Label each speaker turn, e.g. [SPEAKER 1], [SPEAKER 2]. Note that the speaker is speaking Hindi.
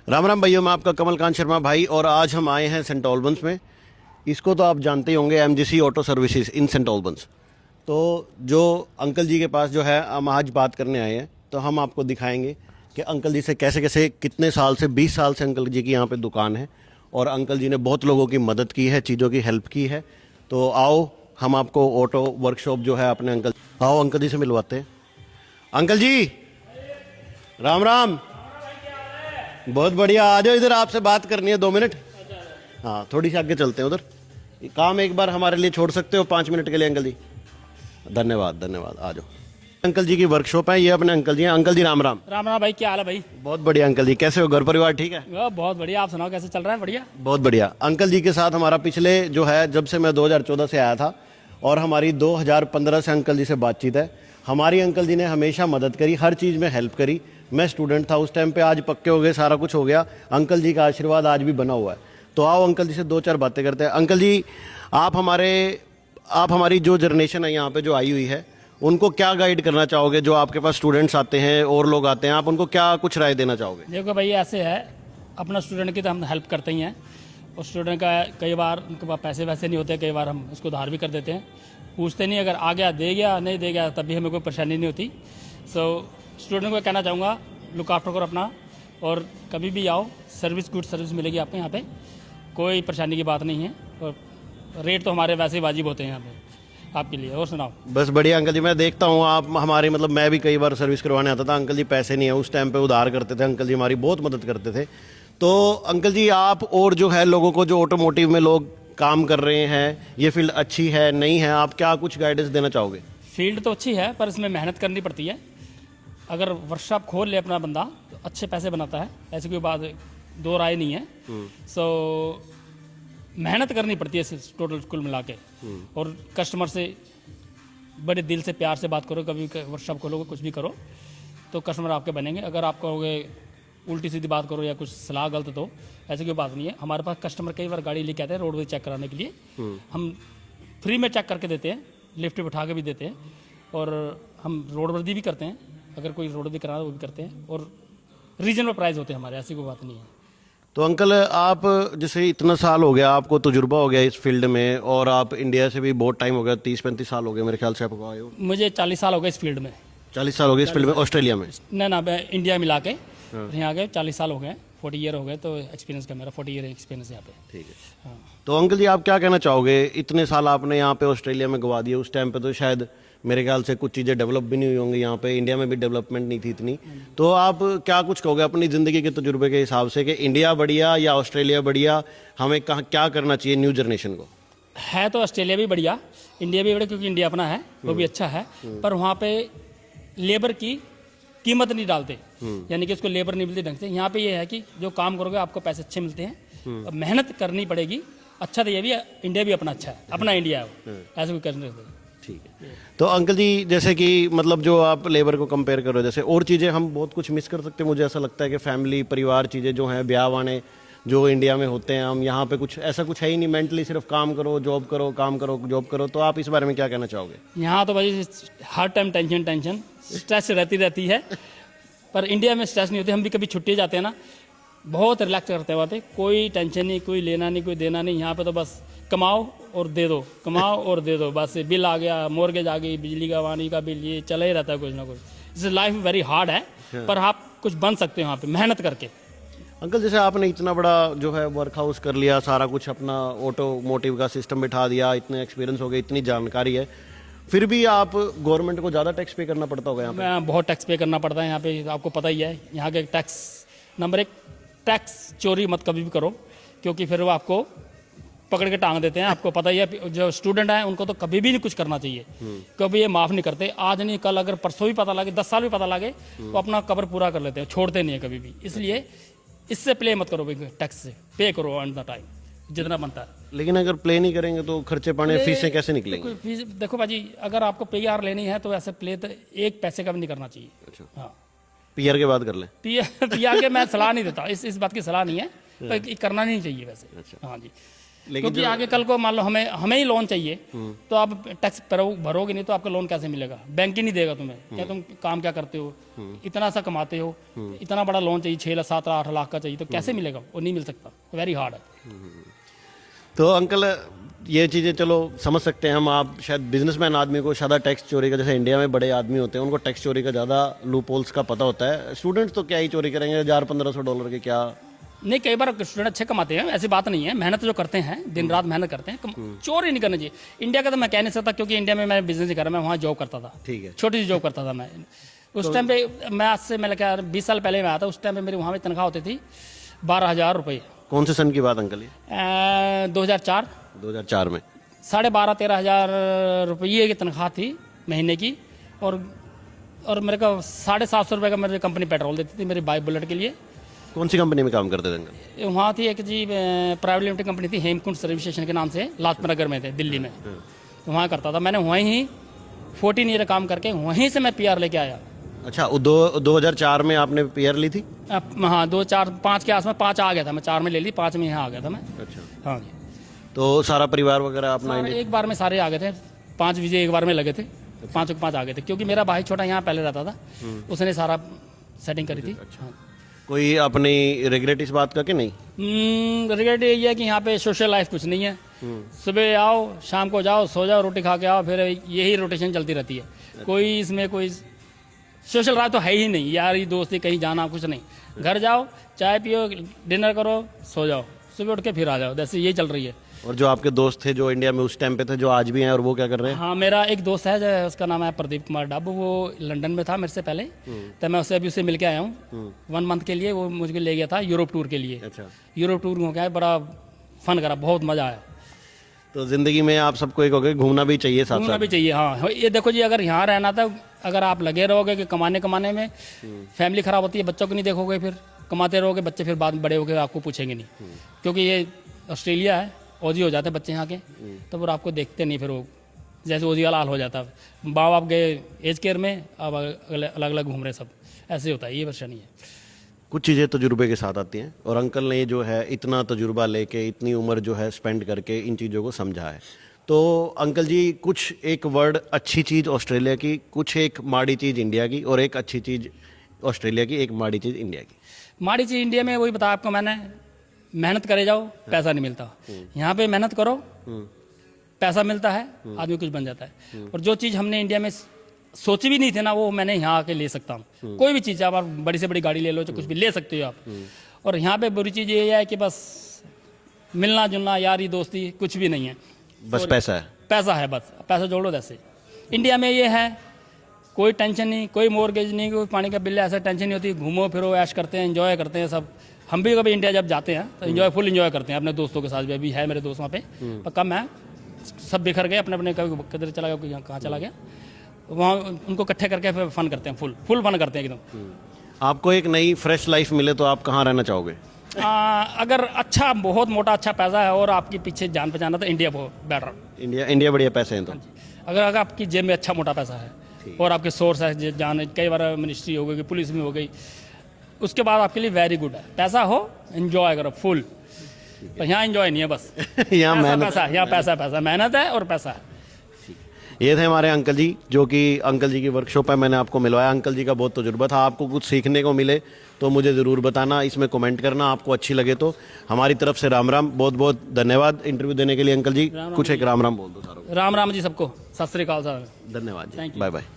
[SPEAKER 1] राम राम भाइयों, मैं आपका कमल कांत शर्मा भाई। और आज हम आए हैं सेंट ऑल्बंस में। इसको तो आप जानते ही होंगे, MGC auto services in St Albans. तो जो अंकल जी के पास जो है हम आज बात करने आए हैं, तो हम आपको दिखाएंगे कि अंकल जी से कैसे कैसे कितने साल से 20 साल से अंकल जी की यहाँ पे दुकान है और अंकल जी ने बहुत लोगों की मदद की है, चीज़ों की हेल्प की है। तो आओ हम आपको ऑटो वर्कशॉप जो है अपने अंकल जी से मिलवाते हैं। अंकल जी राम राम। बहुत बढ़िया, आ जाओ इधर, आपसे बात करनी है 2 मिनट। हाँ, थोड़ी सी आगे चलते हैं उधर। काम एक बार हमारे लिए छोड़ सकते हो 5 मिनट के लिए अंकल जी? धन्यवाद धन्यवाद, आ जाओ। अंकल जी की वर्कशॉप है, ये अपने अंकल जी हैं। अंकल जी राम राम।
[SPEAKER 2] राम राम भाई, क्या हाल है भाई?
[SPEAKER 1] बहुत बढ़िया अंकल जी, कैसे हो? घर परिवार ठीक है?
[SPEAKER 2] बहुत बढ़िया, आप सुनाओ कैसे चल रहा है? बढ़िया,
[SPEAKER 1] बहुत बढ़िया। अंकल जी के साथ हमारा पिछले जो है, जब से मैं 2014 से आया था और हमारी 2015 से अंकल जी से बातचीत है। हमारी अंकल जी ने हमेशा मदद करी, हर चीज़ में हेल्प करी। मैं स्टूडेंट था उस टाइम पे, आज पक्के हो गए, सारा कुछ हो गया। अंकल जी का आशीर्वाद आज भी बना हुआ है। तो आओ अंकल जी से 2-4 बातें करते हैं। अंकल जी, आप हमारी जो जनरेशन है यहाँ पे जो आई हुई है, उनको क्या गाइड करना चाहोगे? जो आपके पास स्टूडेंट्स आते हैं और लोग आते हैं, आप उनको क्या कुछ राय देना चाहोगे?
[SPEAKER 2] देखो भाई, ऐसे है, अपना स्टूडेंट की तो हम हेल्प करते ही हैं। और स्टूडेंट का कई बार उनके पास पैसे वैसे नहीं होते, कई बार हम उसको उधार भी कर देते हैं, पूछते नहीं। अगर आ गया दे गया, नहीं दे गया तब भी हमें कोई परेशानी नहीं होती। सो स्टूडेंट को कहना चाहूँगा, लुक आफ्टर करो अपना, और कभी भी आओ, सर्विस गुड सर्विस मिलेगी आपको यहाँ पे, कोई परेशानी की बात नहीं है। और रेट तो हमारे वैसे ही वाजिब होते हैं यहाँ पे आपके लिए। और सुनाओ?
[SPEAKER 1] बस बढ़िया अंकल जी, मैं देखता हूँ आप हमारे मैं भी कई बार सर्विस करवाने आता था। अंकल जी पैसे नहीं है, उस टाइम पे उधार करते थे। अंकल जी हमारी बहुत मदद करते थे। तो अंकल जी, आप और जो है लोगों को, जो ऑटोमोटिव में लोग काम कर रहे हैं, ये फील्ड अच्छी है नहीं है, आप क्या कुछ गाइडेंस देना चाहोगे?
[SPEAKER 2] फील्ड तो अच्छी है, पर इसमें मेहनत करनी पड़ती है। अगर वर्कशॉप खोल ले अपना बंदा तो अच्छे पैसे बनाता है, ऐसी कोई बात दो राय नहीं है। सो मेहनत करनी पड़ती है टोटल कुल मिला के। और कस्टमर से बड़े दिल से प्यार से बात करो, कभी वर्कशॉप खोलोगे, कुछ भी करो तो कस्टमर आपके बनेंगे। अगर आप कहोगे उल्टी सीधी बात करो या कुछ सलाह गलत दो, ऐसी कोई बात नहीं है। हमारे पास कस्टमर कई बार गाड़ी लेके आते हैं रोडवेज चेक कराने के लिए, हम फ्री में चेक करके देते हैं, लिफ्ट बिठा के भी देते हैं, और हम रोडवर्दी भी करते हैं। अगर कोई रोडवर्दी कराना वो भी करते हैं, और रीजनेबल प्राइस होते हैं हमारे, ऐसी कोई बात नहीं है।
[SPEAKER 1] तो अंकल, आप जैसे इतना साल हो गया, आपको तजुर्बा हो गया इस फील्ड में, और आप इंडिया से भी बहुत टाइम हो गया, 30-35 साल हो गए मेरे ख्याल से आपको आए हो।
[SPEAKER 2] मुझे 40 साल हो गए इस फील्ड में।
[SPEAKER 1] 40 साल हो गए इस फील्ड में, ऑस्ट्रेलिया में?
[SPEAKER 2] ना इंडिया मिला के यहाँ आ गए 40 साल हो गए, 40 ईयर हो गए। तो एक्सपीरियंस का मेरा 40 ईयर एक्सपीरियंस यहाँ पे।
[SPEAKER 1] ठीक है। तो अंकल जी, आप क्या कहना चाहोगे? इतने साल आपने यहाँ पे ऑस्ट्रेलिया में गवा दिए। उस टाइम पे तो शायद मेरे ख्याल से कुछ चीज़ें डेवलप भी नहीं हुई होंगी यहाँ पे, इंडिया में भी डेवलपमेंट नहीं थी इतनी। तो आप क्या कुछ कहोगे अपनी ज़िंदगी के तजुर्बे के हिसाब से कि इंडिया बढ़िया या ऑस्ट्रेलिया बढ़िया? हमें कहाँ क्या करना चाहिए न्यू जनरेशन को?
[SPEAKER 2] है तो ऑस्ट्रेलिया भी बढ़िया, इंडिया भी बढ़िया, क्योंकि इंडिया अपना है, वो भी अच्छा है। पर वहाँ पे लेबर की कीमत नहीं डालते, यानी कि उसको लेबर नहीं मिलती ढंग से। यहाँ पे ये है कि जो काम करोगे आपको पैसे अच्छे मिलते हैं, मेहनत करनी पड़ेगी। अच्छा तो ये भी, इंडिया भी अपना अच्छा है, अपना इंडिया है, ऐसे कोई करने सकते।
[SPEAKER 1] ठीक है। तो अंकल जी, जैसे कि जो आप लेबर को कंपेयर करो, जैसे और चीज़ें हम बहुत कुछ मिस कर सकते हैं। मुझे ऐसा लगता है कि फैमिली, परिवार, चीज़ें जो हैं, ब्याह वाने जो इंडिया में होते हैं, हम यहाँ पे कुछ ऐसा कुछ है ही नहीं। मेंटली सिर्फ काम करो, जॉब करो, काम करो, जॉब करो। तो आप इस बारे में क्या कहना चाहोगे?
[SPEAKER 2] यहाँ तो भाई हर टाइम टेंशन स्ट्रेस रहती है, पर इंडिया में स्ट्रेस नहीं होती। हम भी कभी छुट्टी जाते हैं ना, बहुत रिलैक्स करते हैं, बातें कोई टेंशन नहीं, कोई लेना नहीं, कोई देना नहीं। यहाँ पे तो बस कमाओ और दे दो, कमाओ और दे दो, बस बिल आ गया, मॉर्गेज आ गई, बिजली का, पानी का बिल, ये चला ही रहता है कुछ ना कुछ। इस लाइफ वेरी हार्ड है, पर आप कुछ बन सकते हो यहाँ पे मेहनत करके।
[SPEAKER 1] अंकल, जैसे आपने इतना बड़ा जो है वर्क हाउस कर लिया, सारा कुछ अपना ऑटोमोटिव का सिस्टम बिठा दिया, इतने एक्सपीरियंस हो गए, इतनी जानकारी है, फिर भी आप गवर्नमेंट को ज़्यादा टैक्स पे करना पड़ता होगा यहाँ पे?
[SPEAKER 2] बहुत टैक्स पे करना पड़ता है यहाँ पे, आपको पता ही है। यहाँ के टैक्स नंबर 1, टैक्स चोरी मत कभी भी करो, क्योंकि फिर वो आपको पकड़ के टांग देते हैं। आपको पता ही है, जो स्टूडेंट हैं उनको तो कभी भी नहीं कुछ करना चाहिए, कभी ये माफ़ नहीं करते। आज नहीं कल, अगर परसों भी पता लगे, 10 साल भी पता लगे, वो अपना कवर पूरा कर लेते हैं, छोड़ते नहीं है कभी भी। इसलिए इससे प्ले मत करो, टैक्स से पे करो ऑन द टाइम जितना बनता है।
[SPEAKER 1] लेकिन अगर प्ले नहीं करेंगे तो खर्चे पाने, फीसें कैसे निकलेंगी?
[SPEAKER 2] फीस देखो भाजी, अगर आपको PR लेनी है तो ऐसे प्ले तो 1 पैसे का भी नहीं करना चाहिए।
[SPEAKER 1] अच्छा,
[SPEAKER 2] हाँ,
[SPEAKER 1] PR के बाद कर लें?
[SPEAKER 2] PR के मैं सलाह नहीं देता, इस बात की सलाह नहीं है, पर करना नहीं चाहिए वैसे।
[SPEAKER 1] अच्छा।
[SPEAKER 2] हाँ जी। क्योंकि आगे कल को मान लो हमें ही लोन चाहिए, तो आप टैक्स भरोगे नहीं तो आपका लोन कैसे मिलेगा? बैंक ही नहीं देगा तुम्हें। क्या तुम काम क्या करते हो, इतना सा कमाते हो, इतना बड़ा लोन चाहिए 6 लाख 7 लाख 8 लाख का चाहिए, तो कैसे मिलेगा? वो नहीं मिल सकता, वेरी हार्ड है।
[SPEAKER 1] तो अंकल ये चीज़ें चलो समझ सकते हैं हम, आप शायद बिजनेसमैन आदमी को ज़्यादा टैक्स चोरी का, जैसे इंडिया में बड़े आदमी होते हैं उनको टैक्स चोरी का ज़्यादा लूप होल्स का पता होता है। स्टूडेंट्स तो क्या ही चोरी करेंगे, $1500 के क्या।
[SPEAKER 2] नहीं, कई बार स्टूडेंट अच्छे कमाते हैं, ऐसी बात नहीं है। मेहनत जो करते हैं, दिन रात मेहनत करते हैं, चोरी नहीं करना चाहिए। इंडिया का तो मैं कह नहीं सकता, क्योंकि इंडिया में मैं बिजनेस नहीं कर रहा, मैं वहाँ जॉब करता था।
[SPEAKER 1] ठीक है।
[SPEAKER 2] छोटी सी जॉब करता था मैं उस टाइम पे। मैं आज से मैं क्या 20 साल पहले मैं आया था, उस टाइम पे मेरी वहाँ पे तनख्वाह होती थी 12,000 रुपये।
[SPEAKER 1] कौन से सन की बात अंकल ये?
[SPEAKER 2] 2004
[SPEAKER 1] 2004 में
[SPEAKER 2] 12,500-13,000 रुपये की तनख्वाह थी महीने की। और मेरे को 750 रुपये का मेरी कंपनी पेट्रोल देती थी मेरी बाइक बुलेट के लिए।
[SPEAKER 1] कौन सी कंपनी में काम करते थे अंकल?
[SPEAKER 2] वहाँ थी एक जी प्राइवेट लिमिटेड कंपनी थी, हेमकुंड सर्विस स्टेशन के नाम से, लाजपत नगर में थे, दिल्ली में। तो वहाँ करता था मैंने, वहीं ही 14 ईयर काम करके वहीं से मैं PR लेके आया।
[SPEAKER 1] अच्छा, 2004 में आपने PR ली थी?
[SPEAKER 2] हाँ, 2-4-5 के आसपास, 5 आ गया था मैं, 4 में ले ली, 5 में यहाँ आ गया था मैं।
[SPEAKER 1] अच्छा।
[SPEAKER 2] हाँ,
[SPEAKER 1] तो सारा परिवार वगैरह अपना
[SPEAKER 2] एक बार में सारे आ गए थे, 5 वीजे एक बार में लगे थे, 5 के 5 आ गए थे, क्योंकि मेरा भाई छोटा यहाँ पहले रहता था, उसने सारा सेटिंग करी थी। हाँ।
[SPEAKER 1] कोई अपनी रिग्रेट इस बात का कि नहीं?
[SPEAKER 2] रिग्रेट यही है कि यहाँ पे सोशल लाइफ कुछ नहीं है। सुबह आओ, शाम को जाओ, सो जाओ, रोटी खा के आओ, फिर यही रोटेशन चलती रहती है। कोई इसमें कोई सोशल लाइफ तो है ही नहीं, यारी दोस्ती कहीं जाना कुछ नहीं। घर जाओ, चाय पियो, डिनर करो, सो जाओ, सुबह उठ के फिर आ जाओ, जैसे यही चल रही है।
[SPEAKER 1] और जो आपके दोस्त थे जो इंडिया में उस टाइम पे थे, जो आज भी हैं, और वो क्या कर रहे हैं?
[SPEAKER 2] हाँ, मेरा एक दोस्त है, उसका नाम है प्रदीप कुमार डाबू, वो लंदन में था मेरे से पहले, तो मैं उससे मिल के आया हूँ 1 मंथ के लिए। वो मुझे ले गया था यूरोप टूर के लिए।
[SPEAKER 1] अच्छा।
[SPEAKER 2] यूरोप टूर हो गया, बड़ा फन करा, बहुत मज़ा आया।
[SPEAKER 1] तो जिंदगी में आप सबको एक हो गए, घूमना भी चाहिए साथ
[SPEAKER 2] घूमना
[SPEAKER 1] साथ।
[SPEAKER 2] भी चाहिए। हाँ, ये देखो जी, अगर यहाँ रहना था, अगर आप लगे रहोगे कि कमाने में, फैमिली खराब होती है, बच्चों को नहीं देखोगे, फिर कमाते रहोगे, बच्चे फिर बाद में बड़े होकर आपको पूछेंगे नहीं। क्योंकि ये ऑस्ट्रेलिया है, ओजी हो जाते हैं बच्चे यहाँ के, तो फिर आपको देखते नहीं, फिर वो जैसे ओजी वाला हाल हो जाता है। माँ बाप गए एज केयर में, अब अलग अलग घूम रहे सब, ऐसे होता है, ये परेशानी है।
[SPEAKER 1] कुछ चीज़ें तजुर्बे के साथ आती हैं, और अंकल ने जो है इतना तजुर्बा लेके, इतनी उम्र जो है स्पेंड करके इन चीज़ों को समझा है। तो अंकल जी, कुछ एक वर्ड अच्छी चीज़ ऑस्ट्रेलिया की, कुछ एक माड़ी चीज़ इंडिया की, और एक अच्छी चीज़ ऑस्ट्रेलिया की, एक माड़ी चीज़ इंडिया की।
[SPEAKER 2] माड़ी चीज़ इंडिया में वही बताया आपको मैंने, मेहनत करे जाओ, पैसा नहीं मिलता। यहाँ पे मेहनत करो, पैसा मिलता है, आदमी कुछ बन जाता है। और जो चीज़ हमने इंडिया में सोची भी नहीं थी ना, वो मैंने यहाँ आके ले सकता हूँ। कोई भी चीज़, आप बड़ी से बड़ी गाड़ी ले लो, तो कुछ भी ले सकते हो आप। और यहाँ पे बुरी चीज़ ये है कि बस मिलना जुलना, यारी दोस्ती कुछ भी नहीं है,
[SPEAKER 1] बस पैसा है।
[SPEAKER 2] पैसा है, बस पैसा जोड़ो। जैसे इंडिया में ये है, कोई टेंशन नहीं, कोई मॉर्गेज नहीं, कोई पानी का बिल, ऐसा टेंशन नहीं होती। घूमो फिरो, ऐश करते हैं, एंजॉय करते हैं सब। हम भी कभी इंडिया जब जाते हैं तो फुल एंजॉय करते हैं अपने दोस्तों के साथ भी। अभी है मेरे दोस्त वहाँ पे, पर कम है, सब बिखर गए अपने अपने, कभी किधर चला गया, कोई कहाँ चला गया, वहाँ उनको इकट्ठे करके फिर फन करते हैं, फुल फन करते हैं एकदम।
[SPEAKER 1] आपको एक नई फ्रेश लाइफ मिले तो आप कहाँ रहना चाहोगे?
[SPEAKER 2] अगर अच्छा, बहुत मोटा अच्छा पैसा है और आपके पीछे जान पहचान है, तो इंडिया बहुत बेटर।
[SPEAKER 1] इंडिया बढ़िया पैसे हैं तो।
[SPEAKER 2] अगर आपकी जेब में अच्छा मोटा पैसा है और आपके सोर्स है, जान कई बार मिनिस्ट्री हो गई, पुलिस में हो गई, उसके बाद आपके लिए वेरी गुड है। पैसा हो, एंजॉय करो फुल। तो यहाँ एंजॉय नहीं है, बस
[SPEAKER 1] यहाँ मेहनत,
[SPEAKER 2] पैसा, यहाँ पैसा, मेहनत है और पैसा है।
[SPEAKER 1] ये थे हमारे अंकल जी, जो कि अंकल जी की वर्कशॉप है, मैंने आपको मिलवाया। अंकल जी का बहुत तजुर्बा था। आपको कुछ सीखने को मिले तो मुझे ज़रूर बताना, इसमें कमेंट करना, आपको अच्छी लगे तो। हमारी तरफ से राम राम, बहुत बहुत धन्यवाद इंटरव्यू देने के लिए अंकल जी। कुछ एक राम राम बोल दो सारों को।
[SPEAKER 2] राम राम जी सबको, सत श्री अकाल साहब,
[SPEAKER 1] धन्यवाद जी,
[SPEAKER 2] Thank you.
[SPEAKER 1] Bye bye.